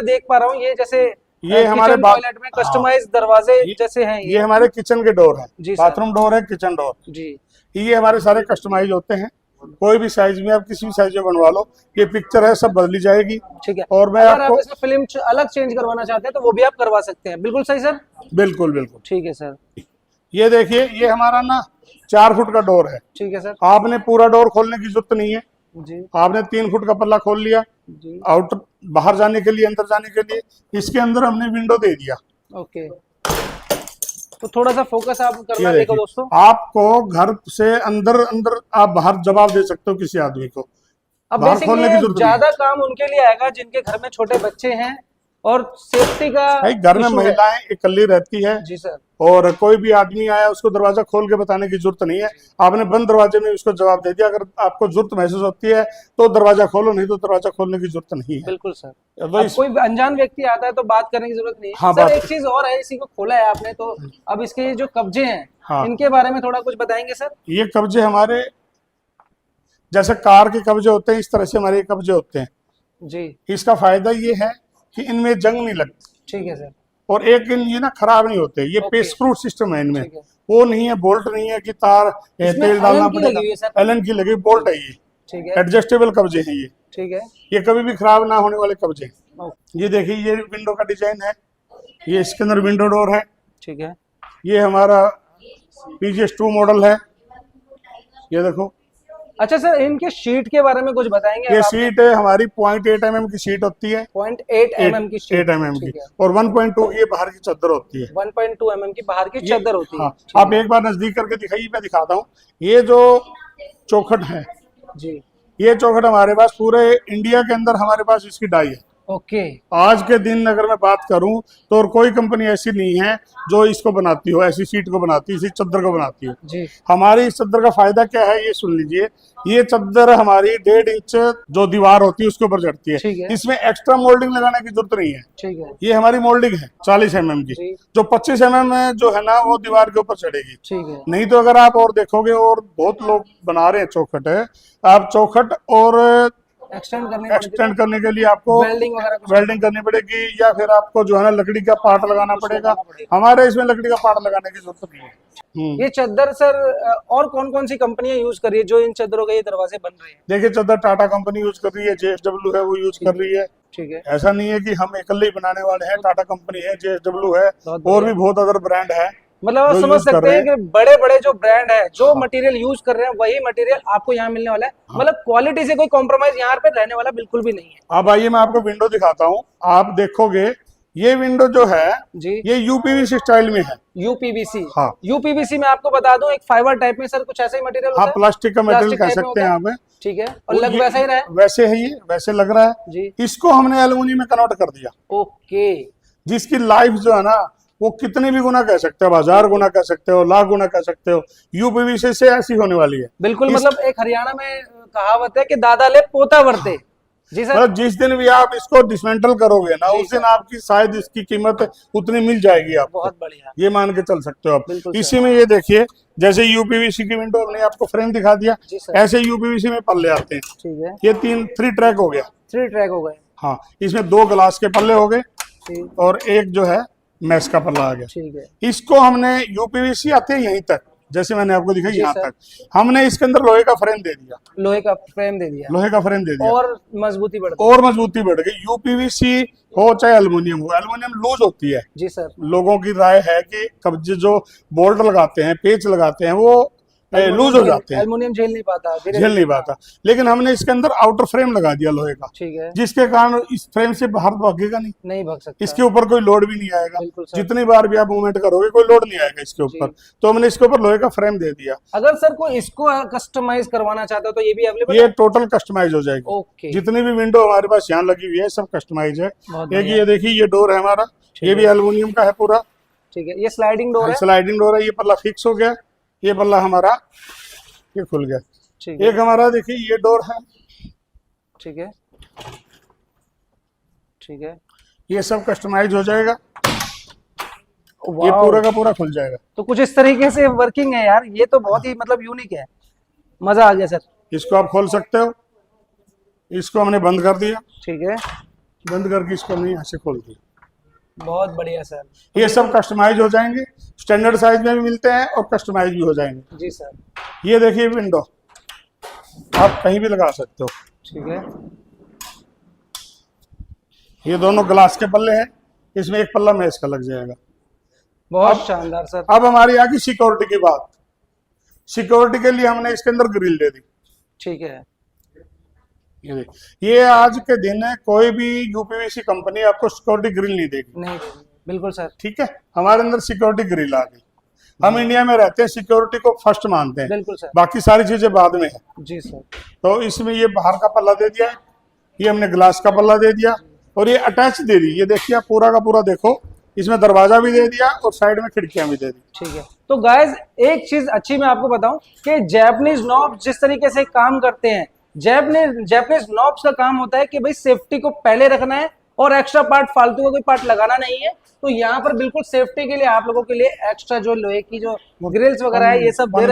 देख पा रहा हूँ ये जैसे ये हमारे टॉयलेट में कस्टमाइज दरवाजे जैसे हैं ये हमारे किचन के डोर है, जी सर। बाथरूम डोर है, किचन डोर जी ये हमारे सारे कस्टमाइज होते हैं। कोई भी साइज में आप किसी भी साइज में बनवा लो, ये पिक्चर है सब बदली जाएगी। ठीक है। और मैं अगर आप आपको इसमें फिल्म अलग चेंज करवाना चाहते हैं तो वो भी आप करवा सकते हैं। बिल्कुल सही सर। बिल्कुल बिल्कुल। ठीक है सर। ये देखिए ये हमारा ना 4 फुट का डोर है। ठीक है सर। आपने पूरा डोर खोलने की जरूरत नहीं है, जी आपने 3 फुट का पल्ला खोल लिया जी। आउटर बाहर जाने के लिए, अंदर जाने के लिए। इसके अंदर हमने विंडो दे दिया। ओके, तो थोड़ा सा फोकस आप करना ये देखो देखिए दोस्तों। आपको घर से अंदर अंदर आप बाहर जवाब दे सकते हो किसी आदमी को, अब बाहर खोलने की बेसिकली जरूरत नहीं ज्यादा काम उनके लिए आएगा जिनके घर में छोटे बच्चे हैं और सेफ्टी का भाई। घर में issue है। महिलाएं इकल्ली रहती है जी सर। और कोई भी आदमी आया उसको दरवाजा खोल के बताने की जरूरत नहीं है। आपने बंद दरवाजे में उसको जवाब दे दिया। अगर आपको जरूरत महसूस होती है तो दरवाजा खोलो, नहीं तो दरवाजा खोलने की जरूरत नहीं है। बिल्कुल सर। तो अब कोई अनजान व्यक्ति आता है तो बात करने की जरूरत नहीं है। हाँ, सर बात एक चीज और है, इसी को खोला है आपने तो अब इसके जो कब्जे हैं हाँ। इनके बारे में थोड़ा कुछ बताएंगे सर। ये कब्जे हमारे जैसे कार के कब्जे होते हैं इस तरह से हमारे ये कब्जे होते हैं जी। इसका फायदा ये है कि इनमें जंग नहीं लगती। ठीक है सर। और एक इन ये ना खराब नहीं होते, ये ओके। पे स्क्रू सिस्टम है इनमें। ठीक है। वो नहीं है, बोल्ट नहीं है कि तार इसमें तेल डालना Allen की लगी हुई है पड़ेगा। सर। एलन की लगी बोल्ट है ये। ठीक है। एडजस्टेबल कब्जे हैं ये। ठीक है। ये कभी भी खराब ना होने वाले कब्जे हैं। ओके। ये देखिए ये विंडो का डिजाइन है, ये इसके अंदर विंडो डोर है। ठीक है। ये हमारा PGS2 मॉडल है। ये देखो अच्छा सर इनके शीट के बारे में कुछ बताएंगे। ये सीट है हमारी 0.8 mm की सीट होती है। 0.8 mm की शीट। 8 mm की। ठीक है। और 1.2 ये बाहर की चादर होती है। 1.2 mm की बाहर की चादर होती है। हाँ, ठीक आप एक बार नजदीक करके दिखाइए, मैं दिखाता हूँ। ये जो चौखट है, जी। ये चौखट हमारे पास पूरे इंडिया के अंदर हमारे पास इसकी डाई है। ओके। आज के दिन अगर मैं बात करूं तो और कोई कंपनी ऐसी नहीं है जो इसको बनाती हो, ऐसी सीट को बनाती, इसी चादर को बनाती हो। जी। हमारी इस चादर का फायदा क्या है ये सुन लीजिए। ये चादर हमारी 1.5 इंच जो दीवार होती है उसके ऊपर चढ़ती है। ठीक है। इसमें एक्स्ट्रा मोल्डिंग लगाने की जरूरत नहीं है। ठीक है। ये हमारी मोल्डिंग है 40 mm की। जी। जो 25 mm है जो है ना वो दीवार के ऊपर चढ़ेगी। ठीक है। नहीं तो अगर आप और देखोगे और बहुत लोग बना रहे हैं चौखट है, आप चौखट और एक्सटेंड करने के लिए आपको वेल्डिंग करनी पड़ेगी या फिर आपको जो है ना लकड़ी का पार्ट लगाना पड़ेगा। हमारे इसमें लकड़ी का पार्ट लगाने की जरूरत नहीं है। ये चादर सर और कौन कौन सी कंपनियां यूज कर रही है जो इन चादरों के ये दरवाजे बन रहे हैं? देखिए चादर टाटा कंपनी यूज कर रही है, JSW है वो यूज कर रही है। ठीक है। ऐसा नहीं है कि हम अकेले ही बनाने वाले हैं, टाटा कंपनी है, JSW है, और भी बहुत अदर ब्रांड है। मतलब आप समझ सकते हैं कि बड़े बड़े जो ब्रांड है जो मटेरियल यूज कर रहे हैं वही मटेरियल आपको यहाँ मिलने वाला है। मतलब क्वालिटी से कोई कॉम्प्रोमाइज यहाँ पे रहने वाला बिल्कुल भी नहीं है। अब आइए मैं आपको विंडो दिखाता हूँ। आप देखोगे ये विंडो जो है जी ये UPVC स्टाइल में है। UPVC। हाँ। UPVC में आपको बता दूं एक फाइबर टाइप में सर कुछ ऐसा ही मटेरियल होता हाँ, है। प्लास्टिक का मटेरियल कह सकते हैं यहाँ पे। ठीक है। और लग वैसा ही रहा है। वैसे है, ये वैसे लग रहा है जी। इसको हमने एल्युमिनियम में कन्वर्ट कर दिया। ओके। जिसकी लाइफ जो है ना वो कितने भी गुना कह सकते हो, 1000 गुना कह सकते हो, लाख गुना कह सकते हो, UPVC से ऐसी होने वाली है। बिल्कुल। मतलब एक हरियाणा में कहावत है कि दादा ले पोता वर्ते। जी सर। मतलब जिस दिन भी आप इसको डिसमेंटल करोगे ना उस दिन आपकी शायद इसकी कीमत उतनी मिल जाएगी आपको। बहुत बढ़िया। ये मान के चल सकते हो आप। बिल्कुल इसी में ये देखिए जैसे UPVC की विंडो हमने आपको फ्रेम दिखा दिया, ऐसे UPVC में पल्ले आते हैं। ठीक है। ये 3 ट्रैक हो गया। 3 ट्रैक हो गए। हाँ, इसमें 2 ग्लास के पल्ले हो गए और एक जो है मैश का पल्ला आ गया। ठीक है। इसको हमने UPVC आते हैं यहीं तक, जैसे मैंने आपको दिखाई यहाँ तक, हमने इसके अंदर लोहे का फ्रेम दे दिया। लोहे का फ्रेम दे दिया। लोहे का फ्रेम दे दिया और मजबूती बढ़ गई। और मजबूती बढ़ गई। UPVC हो चाहे एल्युमिनियम हो, एल्युमिनियम लूज होती है। जी सर। लोगों की राय है कि कब्जे जो बोल्ट लगाते हैं, पेच लगाते हैं, वो लूज हो जाते हैं, एल्युमिनियम झेल नहीं पाता। लेकिन हमने इसके अंदर आउटर फ्रेम लगा दिया लोहे का। ठीक है। जिसके कारण इस फ्रेम से बाहर भागेगा नहीं भाग सकता। इसके ऊपर कोई लोड भी नहीं आएगा। जितनी बार भी आप मूवमेंट करोगे कोई लोड नहीं आएगा इसके ऊपर। तो हमने इसके ऊपर लोहे का फ्रेम दे दिया। अगर सर कोई इसको कस्टमाइज करवाना चाहता है तो ये भी अवेलेबल है? ये टोटल कस्टमाइज हो जाएगी। ओके। जितनी भी विंडो हमारे पास यहाँ लगी हुई है सब कस्टमाइज है। एक ये देखिए ये डोर है हमारा, ये भी एल्युमिनियम का है पूरा। ठीक है। ये स्लाइडिंग डोर है। स्लाइडिंग डोर है। ये पल्ला फिक्स हो गया, ये पल्ला हमारा ये खुल गया। एक हमारा देखिए ये डोर है। ठीक है। ठीक है। ये सब कस्टमाइज हो जाएगा, ये पूरा का पूरा खुल जाएगा। तो कुछ इस तरीके से वर्किंग है यार, ये तो बहुत ही मतलब यूनिक है, मजा आ गया सर। इसको आप खोल सकते हो, इसको हमने बंद कर दिया। ठीक है। बंद करके इसको नहीं यहाँ से खोल दी। बहुत बढ़िया सर। ये सब कस्टमाइज हो जाएंगे, स्टैंडर्ड साइज में भी मिलते हैं और कस्टमाइज भी हो जाएंगे। जी सर। ये देखिए विंडो, आप कहीं भी लगा सकते हो। ठीक है। ये दोनों ग्लास के पल्ले हैं, इसमें एक पल्ला मेज का लग जाएगा। बहुत शानदार सर। अब हमारी आ गई सिक्योरिटी की बात। सिक्योरिटी के लिए हमने इसके अंदर ग्रिल दे दी। ठीक है। ये आज के दिन है, कोई भी यूपीवीसी कंपनी आपको सिक्योरिटी ग्रिल नहीं देगी। नहीं, बिल्कुल सर। ठीक है, हमारे अंदर सिक्योरिटी ग्रिल आ गई। हम इंडिया में रहते हैं, सिक्योरिटी को फर्स्ट मानते हैं, बिल्कुल सर। बाकी सारी चीजें बाद में है। जी सर। तो इसमें ये बाहर का पल्ला दे दिया, ये हमने ग्लास का पल्ला दे दिया और ये अटैच दे दी। ये देखिए पूरा का पूरा देखो, इसमें दरवाजा भी दे दिया और साइड में खिड़कियां भी दे दी। ठीक है। तो गाइस एक चीज अच्छी मैं आपको बताऊं कि जैपनीज नॉब जिस तरीके से काम करते हैं, जैपनीज नॉब्स का काम होता है कि भाई सेफ्टी को पहले रखना है और एक्स्ट्रा पार्ट, फालतू का कोई पार्ट लगाना नहीं है। तो यहाँ पर बिल्कुल सेफ्टी के लिए आप लोगों के लिए एक्स्ट्रा जो लोहे की जो ग्रिल्स वगैरह है ये सब दे